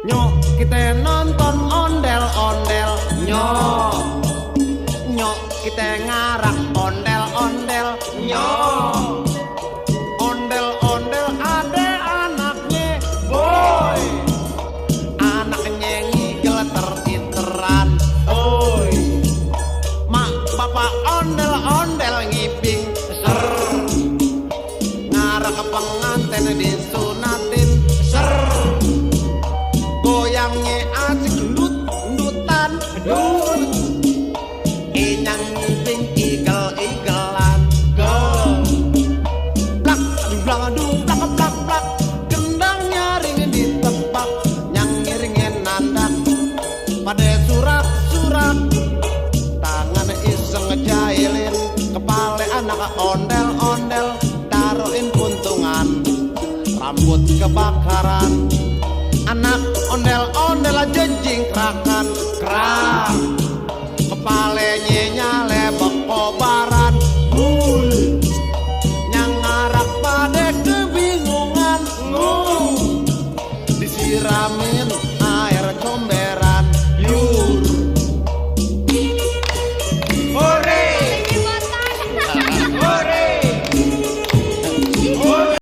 Nyok kita nonton ondel-ondel, nyok nyok kita ngarak ondel-ondel, nyok ondel-ondel ada anaknya boy, anaknya ngigel ter-iteran, oi mak bapak ondel-ondel ngiping ser, ngarak pengantin disunatin ser, goyangnya asik ndut-ndutan dut, inyang ngiping igel-igelan go, plak aduh plak plak plak, gendangnya ringin ditebak, nyang ngiringin nandak pada surak-surak, tangan iseng ngejailin kepala anak ondel-ondel, taruhin puntungan rambut kebakaran, anak ondel-ondel aja jingkrakan keras.